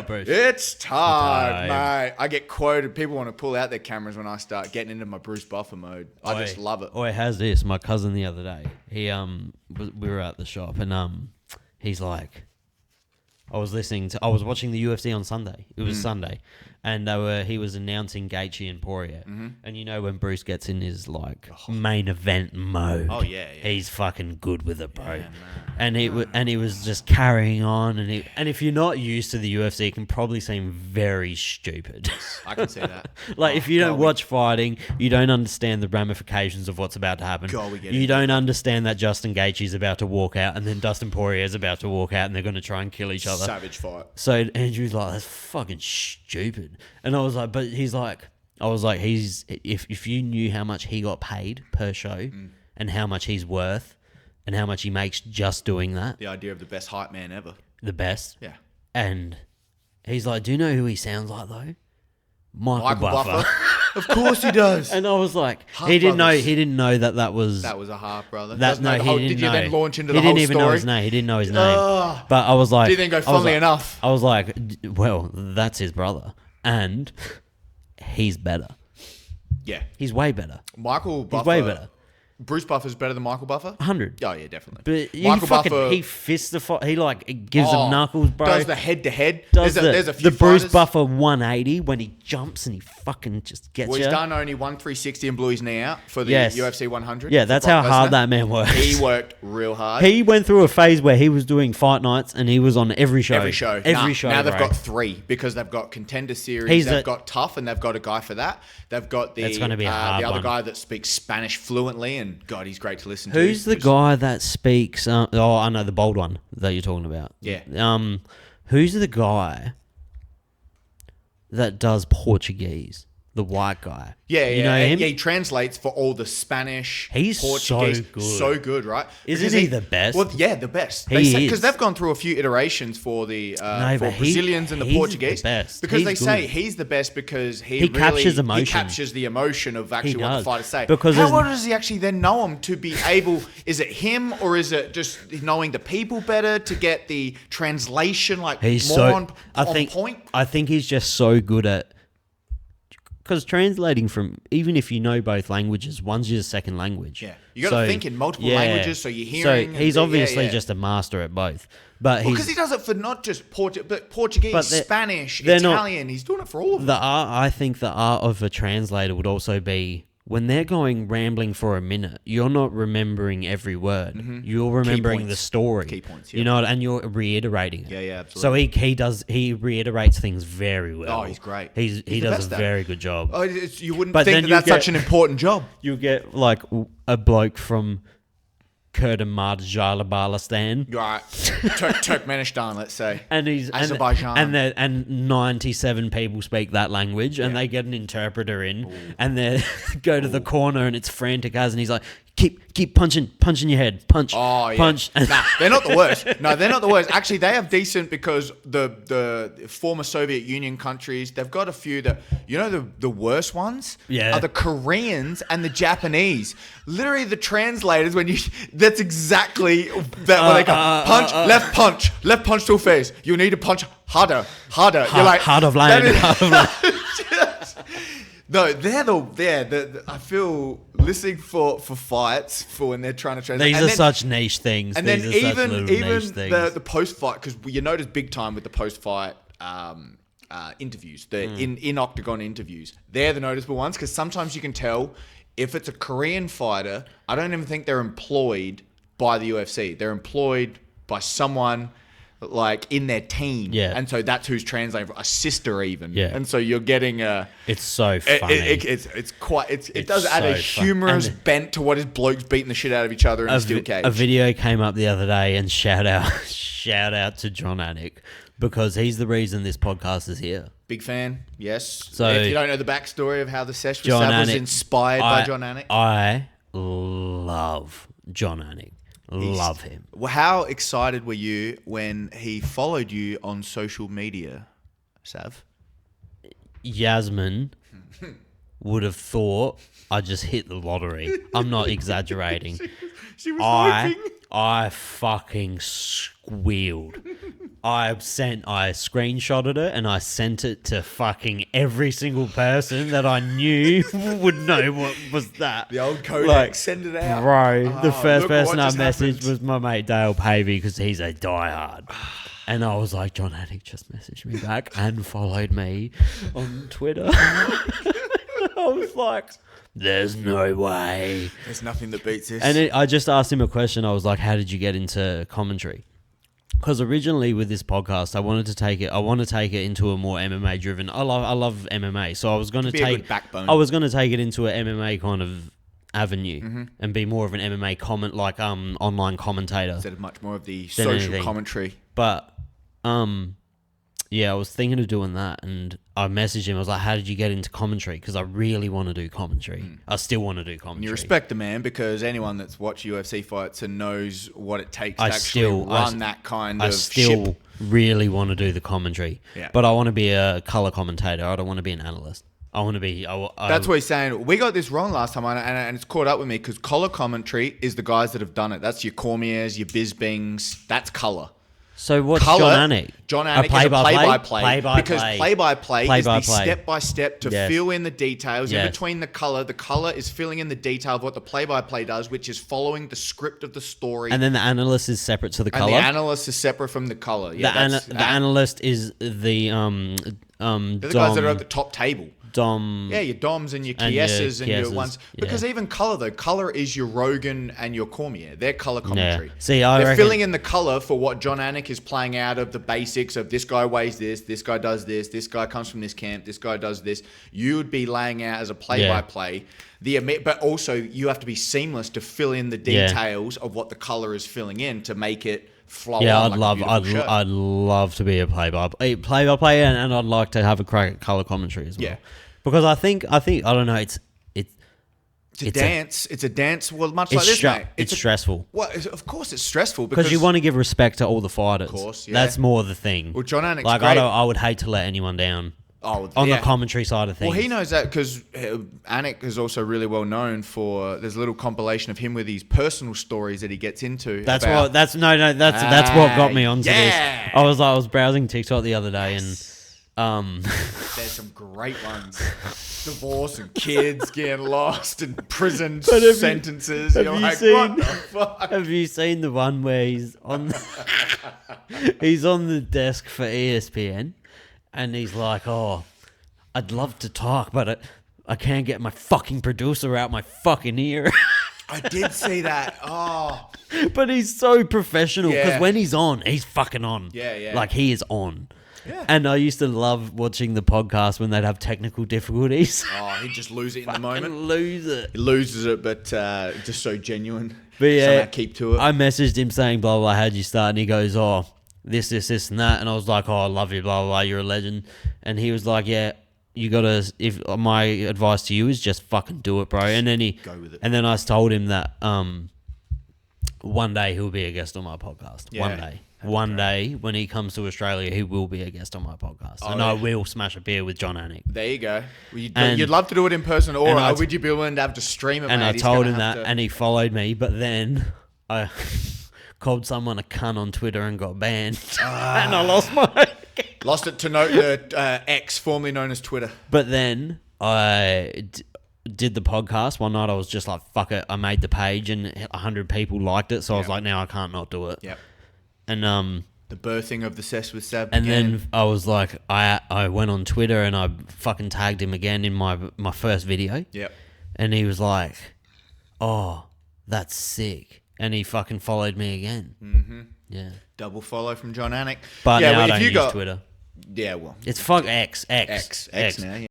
Bruce. It's time, Time. mate. I get quoted. People want to pull out their cameras when I start getting into my Bruce Buffer mode. I just love it. How's this? My cousin the other day, we were at the shop and he's like, I was watching the UFC on Sunday. It was Sunday, and he was announcing Gaethje and Poirier. And you know when Bruce gets in his main event mode, Oh, yeah. he's fucking good with it, bro. And he was just carrying on, and if you're not used to the UFC, it can probably seem very stupid. I can see that. If you don't watch fighting, you don't understand the ramifications of what's about to happen. God, we get you it. don't understand that Justin Gaethje's about to walk out, and then Dustin Poirier's about to walk out, and they're going to try and kill each other. Savage fight. So Andrew's like, that's fucking stupid. And I was like, but he's like, if you knew how much he got paid per show and how much he's worth and how much he makes just doing that, The idea of the best hype man ever. the best. Yeah. And he's like, do you know who he sounds like though? Michael Buffer. Of course he does. And I was like, Half he didn't brothers. know that was That was a half brother. that. Doesn't know No, the he whole- didn't Did you know. then launch into He the whole didn't even know story? his name. He didn't know his name. Ugh. But I was like, Didn't even go, I was funnily like- enough. I was like, well, that's his brother, and he's better. Yeah. He's way better. Michael Buffer. He's way better. Bruce Buffer's better than Michael Buffer? 100. Oh, yeah, definitely. But he fists the fight. He gives him knuckles, bro. Does the head-to-head. Does There's a few the Bruce fighters- Buffer 180 when he jumps and he fucking just gets Well, you. he's done only 360 and blew his knee out for the Yes. UFC 100. Yeah, for that's Brock how hard Lesnar. that man works. He worked real hard. He went through a phase where he was doing fight nights and he was on every show. Every show. Every show. Now they've bro. got 3 because they've got Contender Series. He's they've a- got Tough and they've got a guy for that. They've got the, That's gonna be a hard the other one. guy that speaks Spanish fluently, and God, he's great to listen to. Who's the guy that speaks? I know the bold one that you're talking about. Yeah. Who's the guy that does Portuguese? The white guy. Yeah, You know him? Yeah, he translates for all the Spanish, He's Portuguese. so good. So good, right? Isn't Because he the best? Well, yeah, the best. He is. Because they've gone through a few iterations for the for but Brazilians and the he's Portuguese. the best. Because He's they say good. he's the best because he really, captures emotion. He captures the emotion of actually what the does. fighters say. Because how there's- well does he actually then know him to be able? Is it him or is it just knowing the people better to get the translation He's more so. on point? I think he's just so good at. Because translating from, even if you know both languages, one's your second language. Yeah. You gotta think in multiple languages, so you're hearing So he's and- obviously yeah. just a master at both. But Because he's he does it for not just Portuguese, But they're- Spanish, they're not- Italian. He's doing it for all of them. the art. I think the art of a translator would also be when they're going rambling for a minute. You're not remembering every word. You're remembering the points. story. Key points, You yeah. know, and you're reiterating it. Yeah, So absolutely. he reiterates things very well. Oh, he's great. He the does best a at it. very good job. Oh, you wouldn't But think then that you that's get- such an important job. You get like a bloke from Kurdamastan. Right. Turkmenistan, let's say. And he's Azerbaijan. and 97 people speak that language, and they get an interpreter in, and they go to the corner, and it's frantic as, and he's like, keep punching your head, punch, Oh, yeah. punch. Nah, they're not the worst. No, they're not the worst. Actually, they have decent because the former Soviet Union countries, they've got a few that, the worst ones Yeah. are the Koreans and the Japanese. Literally, the translators, that's exactly that when they go, punch, left punch to face. You need to punch harder. You're like, Heart of lion, that is- heart of lion. No, I feel listening for fights for when they're trying to translate. These And are then- such niche things. And then These are such even little niche things. the post fight, because you notice big time with the post fight interviews, in octagon interviews, they're the noticeable ones because sometimes you can tell if it's a Korean fighter. I don't even think they're employed by the UFC. They're employed by someone like in their team, Yeah. and so that's who's translating, a sister even, Yeah. and so you're getting It's so funny. it does add a so fun. humorous And- bent to what is blokes beating the shit out of each other in a steel cage. A video came up the other day, and shout out to John Anik, because he's the reason this podcast is here. Big fan, yes. So- if you don't know the backstory of how the Sesh with John Sav was Anik- inspired by John Anik, I love John Anik. Love him. well, how excited were you when he followed you on social media, Sav? Yasmin would have thought I just hit the lottery. I'm not exaggerating. She was hoping. I fucking squealed. I screenshotted it and I sent it to fucking every single person that I knew would know what was that. The old Kodak, Like, send it out. Bro, the first look at person what I just messaged happened. was my mate Dale Pavey because he's a diehard. And I was like, John Anik just messaged me back and followed me on Twitter. I was like, there's no way. There's nothing that beats this. And I just asked him a question. I was like, how did you get into commentary? Because originally with this podcast, I want to take it into a more MMA driven. I love MMA, so I was going to Be a take good backbone. I was going to take it into an MMA kind of avenue and be more of an MMA online commentator. Instead of much more of the Than social anything. commentary. But yeah, I was thinking of doing that, and I messaged him. I was like, "How did you get into commentary?" Because I really want to do commentary. I still want to do commentary. And you respect the man because anyone that's watched UFC fights and knows what it takes to I actually still- run that kind I of still ship. really want to do the commentary. Yeah. But I want to be a color commentator. I don't want to be an analyst. I want to be. That's what he's saying. We got this wrong last time, and it's caught up with me because color commentary is the guys that have done it. That's your Cormiers, your Bisbings. That's color. So what's Color, John Anik? John Anik is a play-by-play. Because play-by-play is the Play-by-play. step-by-step to Yes. fill in the details in Yes. between the color. The color is filling in the detail of what the play-by-play does, which is following the script of the story. And then the analyst is separate to the And color. the analyst is separate from the color. Yeah, the analyst is the they're the guys that are at the top table. Dom. Yeah, your Doms and your And your Kieses and your Kieses, ones. yeah. Because even color, though, color is your Rogan and your Cormier. They're color commentary. See, I They're reckon- filling in the color for what John Anik is playing out of the basics of this guy weighs this guy does this guy comes from this camp, this guy does this. You would be laying out as a play-by-play. But also, you have to be seamless to fill in the Yeah. details of what the color is filling in to make it flow Yeah, on like a beautiful show. I'd love to be a play-by-play, and I'd like to have a crack at color commentary as well. Yeah. Because I think I don't know. It's It's a dance. It's a dance. Well, much like it's this, stra- mate. it's a- stressful Well, of course, it's stressful because you want to give respect to all the fighters. Of course, yeah. That's more the thing. Well, John Anik's like great. I would hate to let anyone down Oh, on yeah. the commentary side of things. Well, he knows that because Anik is also really well known for. There's a little compilation of him with his personal stories that he gets into. That's about- what. That's what got me onto yeah. this. I was browsing TikTok the other day and There's some great ones. Divorce and kids getting lost and prison But have you- sentences. have You're you like, seen- what the fuck? have you seen the one where he's on he's on the desk for ESPN and he's like, "Oh, I'd love to talk, but I can't get my fucking producer out my fucking ear." I did see that. Oh, But he's so professional because Yeah. when he's on, he's fucking on. Yeah, yeah. Like he is on. Yeah. And I used to love watching the podcast when they'd have technical difficulties. oh, he'd just lose it in the moment. Fucking lose it. He loses it, but just so genuine. But yeah, Somehow keep to it. I messaged him saying, blah, blah, how'd you start? And he goes, oh, this, and that. And I was like, oh, I love you, blah, blah, blah, you're a legend. And he was like, yeah, you gotta, if my advice to you is just fucking do it, bro. And then Go with it. And then I told him that one day he'll be a guest on my podcast. Yeah. One day when he comes to Australia, he will be a guest on my podcast. Oh, and yeah. I will smash a beer with John Anik. There you go. Well, And- you'd love to do it in person, or and I would you be willing to have to stream it? And mate? I He's told gonna him have that, to- and he followed me. But then I called someone a cunt on Twitter and got banned, and I lost my. lost it to the X, formerly known as Twitter. But then I did the podcast one night. I was just like, "Fuck it!" I made the page, and 100 people liked it. So I was Yep. like, "Now I can't not do it." Yep. And The birthing of the Cess with Sab. And began. then I was like, I went on Twitter and I fucking tagged him again in my first video. Yep. And he was like, oh, that's sick. And he fucking followed me again. Mm-hmm. Yeah. Double follow from John Anik. But yeah, now well, I if don't you use got Twitter. Yeah, well, It's fuck X X now.